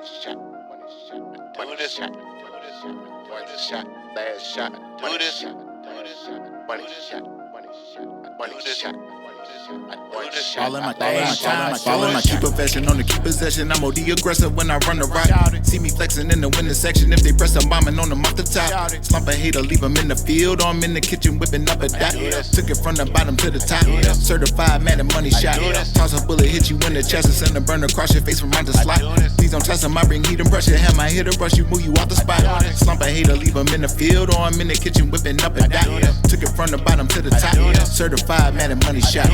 shot, do this shot, one shot, last shot, do this shot, one shot, one shot. All in my key profession on the key possession. I'm OD aggressive when I run the rock. See me flexing in the winner section. If they press, I'm bombing on them off the top. Slump a hater, leave them in the field, or I'm in the kitchen whipping up a dot. Took it from the bottom to the top. Certified Madden money shot. Toss a bullet, hit you in the chest and send a burner across your face from out the slot. Please don't test them, I bring heat and brush it. Have my hitter brush you, move you out the spot. Slump a hater, leave them in the field, or I'm in the kitchen whipping up a dot. Took it from the bottom to the top. Certified Madden money shot.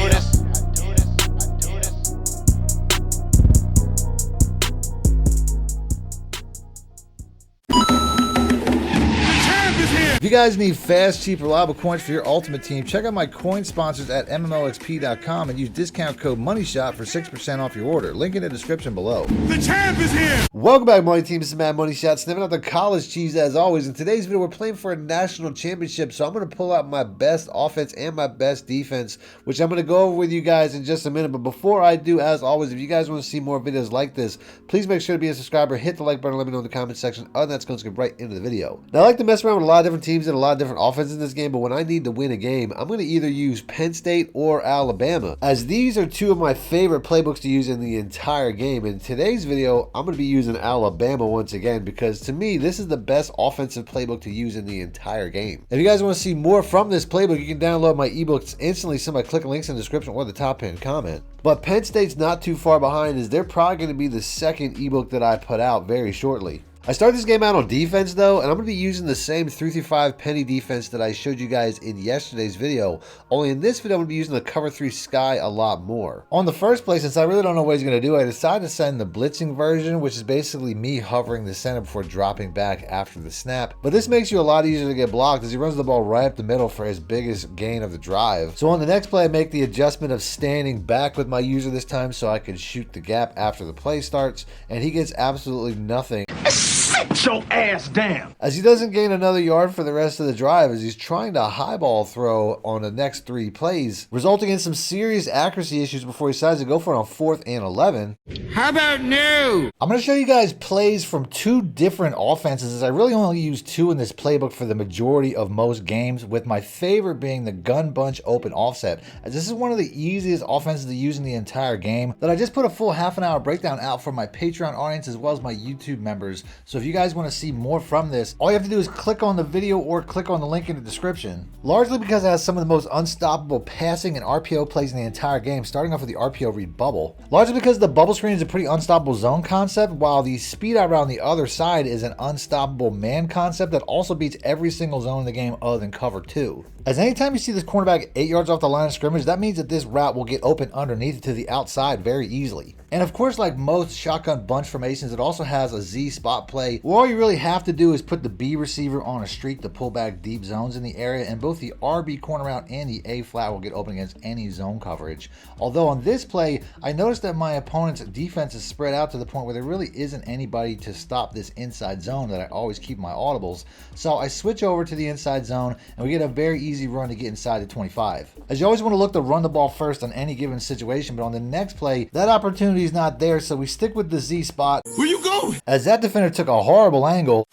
If you guys need fast, cheap, reliable coins for your ultimate team, check out my coin sponsors at MMOXP.com and use discount code MONEYSHOT for 6% off your order. Link in the description below. The champ is here! Welcome back, Money Team. This is Mad Money Shot, sniffing out the college cheese as always. In today's video, we're playing for a national championship, so I'm going to pull out my best offense and my best defense, which I'm going to go over with you guys in just a minute. But before I do, as always, if you guys want to see more videos like this, please make sure to be a subscriber, hit the like button, let me know in the comment section. Other than that, let's get right into the video. Now, I like to mess around with a lot of different teams and a lot of different offenses in this game, but when I need to win a game, I'm going to either use Penn State or Alabama, as these are two of my favorite playbooks to use in the entire game. In today's video, I'm going to be using Alabama once again, because to me, this is the best offensive playbook to use in the entire game. If you guys want to see more from this playbook, you can download my ebooks instantly simply by clicking links in the description or the top pinned comment. But Penn State's not too far behind, as they're probably going to be the second ebook that I put out very shortly. I started this game out on defense though, and I'm going to be using the same 3-5 penny defense that I showed you guys in yesterday's video, only in this video I'm going to be using the cover 3 sky a lot more. On the first play, since I really don't know what he's going to do, I decided to send the blitzing version, which is basically me hovering the center before dropping back after the snap. But this makes you a lot easier to get blocked, as he runs the ball right up the middle for his biggest gain of the drive. So on the next play, I make the adjustment of standing back with my user this time so I can shoot the gap after the play starts, and he gets absolutely nothing. Sit your ass down! As he doesn't gain another yard for the rest of the drive, as he's trying to highball throw on the next 3 plays, resulting in some serious accuracy issues before he decides to go for it on 4th and 11. How about no? I'm going to show you guys plays from 2 different offenses, as I really only use 2 in this playbook for the majority of most games, with my favorite being the gun bunch open offset, as this is one of the easiest offenses to use in the entire game, that I just put a full half an hour breakdown out for my Patreon audience as well as my YouTube members. So if you guys want to see more from this, all you have to do is click on the video or click on the link in the description. Largely because it has some of the most unstoppable passing and RPO plays in the entire game, starting off with the RPO read bubble. Largely because the bubble screen is a pretty unstoppable zone concept, while the speed out route on the other side is an unstoppable man concept that also beats every single zone in the game other than cover 2. As anytime you see this cornerback 8 yards off the line of scrimmage, that means that this route will get open underneath to the outside very easily. And of course, like most shotgun bunch formations, it also has a Z spot play, where all you really have to do is put the B receiver on a streak to pull back deep zones in the area, and both the RB corner route and the A flat will get open against any zone coverage. Although on this play, I noticed that my opponent's defense is spread out to the point where there really isn't anybody to stop this inside zone that I always keep my audibles. So I switch over to the inside zone, and we get a very easy run to get inside the 25. As you always want to look to run the ball first on any given situation, but on the next play, that opportunity is not there, so we stick with the Z spot. Where you going? As that defender took a horrible angle,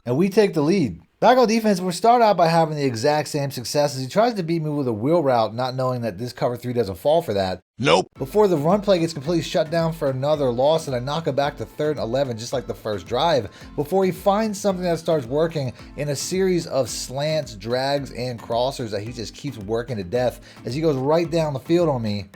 and we take the lead. Back on defense, we'll start out by having the exact same success, as he tries to beat me with a wheel route, not knowing that this cover 3 doesn't fall for that. Nope. Before the run play gets completely shut down for another loss, and I knock it back to 3rd and 11 just like the first drive, before he finds something that starts working in a series of slants, drags, and crossers that he just keeps working to death as he goes right down the field on me.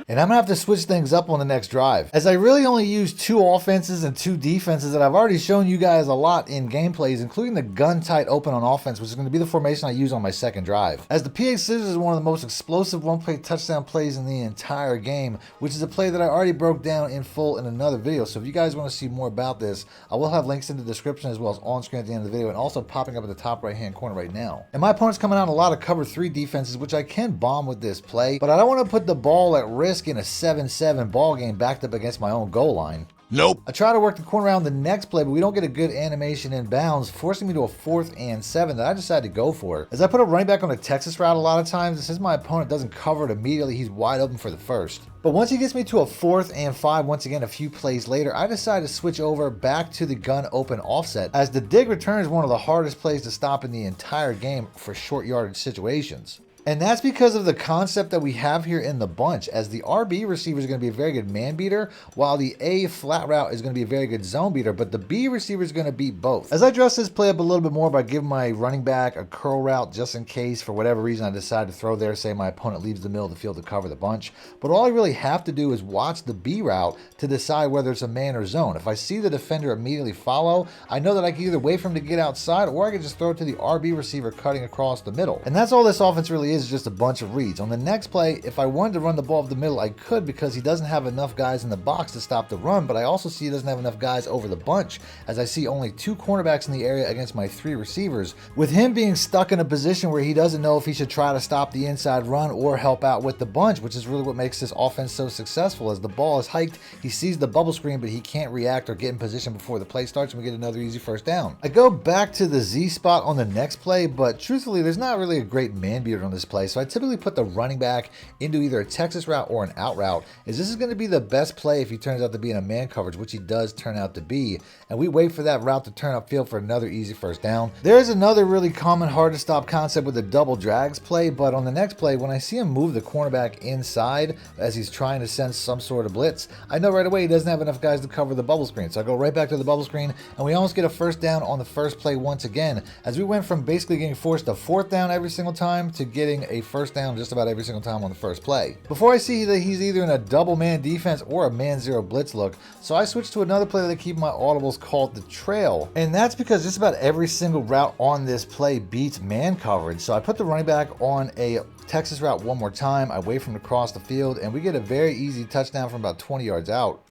And I'm going to have to switch things up on the next drive, as I really only use 2 offenses and 2 defenses that I've already shown you guys a lot in gameplays, including the gun tight open on offense, which is going to be the formation I use on my second drive. As the PA Scissors is one of the most explosive one-play touchdown plays in the entire game, which is a play that I already broke down in full in another video. So if you guys want to see more about this, I will have links in the description as well as on screen at the end of the video, and also popping up in the top right-hand corner right now. And my opponent's coming out a lot of cover 3 defenses, which I can bomb with this play, but I don't want to put the ball at risk in a 7-7 ball game backed up against my own goal line. Nope. I try to work the corner around the next play, but we don't get a good animation in bounds, forcing me to a 4th and 7 that I decided to go for. As I put a running back on a Texas route a lot of times, and since my opponent doesn't cover it immediately, he's wide open for the first. But once he gets me to a 4th and 5, once again a few plays later, I decide to switch over back to the gun open offset, as the dig return is one of the hardest plays to stop in the entire game for short yardage situations. And that's because of the concept that we have here in the bunch, as the RB receiver is going to be a very good man beater, while the A flat route is going to be a very good zone beater, but the B receiver is going to beat both. As I dress this play up a little bit more by giving my running back a curl route just in case, for whatever reason, I decide to throw there, say my opponent leaves the middle of the field to cover the bunch. But all I really have to do is watch the B route to decide whether it's a man or zone. If I see the defender immediately follow, I know that I can either wait for him to get outside, or I can just throw it to the RB receiver cutting across the middle. And that's all this offense really is just a bunch of reads. On the next play, if I wanted to run the ball up the middle, I could, because he doesn't have enough guys in the box to stop the run, but I also see he doesn't have enough guys over the bunch, as I see only 2 cornerbacks in the area against my 3 receivers, with him being stuck in a position where he doesn't know if he should try to stop the inside run or help out with the bunch, which is really what makes this offense so successful. As the ball is hiked, he sees the bubble screen, but he can't react or get in position before the play starts, and we get another easy first down. I go back to the Z spot on the next play, but truthfully, there's not really a great man beater on this play, so I typically put the running back into either a Texas route or an out route, as this is going to be the best play if he turns out to be in a man coverage, which he does turn out to be, and we wait for that route to turn upfield for another easy first down. There is another really common hard to stop concept with the double drags play, but on the next play, when I see him move the cornerback inside as he's trying to send some sort of blitz, I know right away he doesn't have enough guys to cover the bubble screen, so I go right back to the bubble screen, and we almost get a first down on the first play once again, as we went from basically getting forced a 4th down every single time to getting a first down just about every single time on the first play. Before I see that he's either in a double man defense or a man zero blitz look, so I switch to another play that I keep my audibles called the trail, and that's because just about every single route on this play beats man coverage. So I put the running back on a Texas route one more time, I wait for him to cross the field, and we get a very easy touchdown from about 20 yards out.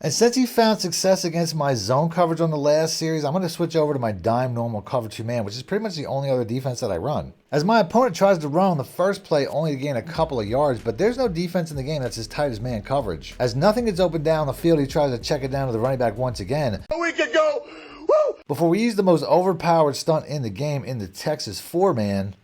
And since he found success against my zone coverage on the last series, I'm going to switch over to my dime normal cover 2 man, which is pretty much the only other defense that I run. As my opponent tries to run on the first play only to gain a couple of yards, but there's no defense in the game that's as tight as man coverage. As nothing gets open down the field, he tries to check it down to the running back once again. We could go, woo! Before we use the most overpowered stunt in the game in the Texas 4-man,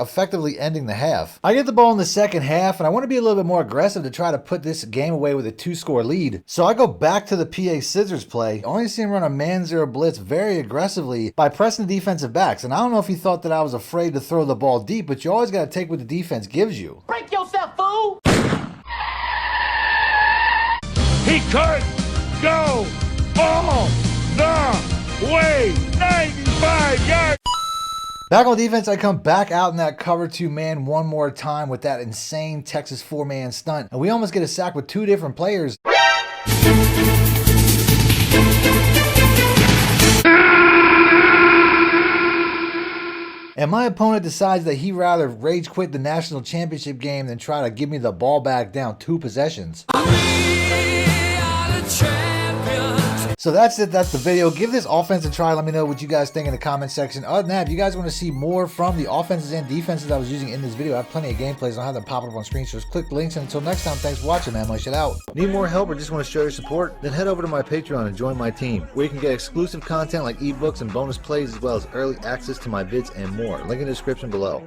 effectively ending the half. I get the ball in the second half, and I want to be a little bit more aggressive to try to put this game away with a 2-score lead. So I go back to the PA scissors play, only see him run a man zero blitz very aggressively by pressing the defensive backs. And I don't know if he thought that I was afraid to throw the ball deep, but you always got to take what the defense gives you. Break yourself, fool! He could go all the way, 95 yards. Back on defense, I come back out in that cover 2 man one more time with that insane Texas 4-man stunt, and we almost get a sack with 2 different players. And my opponent decides that he'd rather rage quit the national championship game than try to give me the ball back down 2 possessions. So that's it. That's the video. Give this offense a try. Let me know what you guys think in the comment section. Other than that, if you guys want to see more from the offenses and defenses I was using in this video, I have plenty of gameplays. I'll have them pop up on screen. So just click the links. And until next time, thanks for watching, man. Money Shot out. Need more help or just want to show your support? Then head over to my Patreon and join my team, where you can get exclusive content like ebooks and bonus plays, as well as early access to my vids and more. Link in the description below.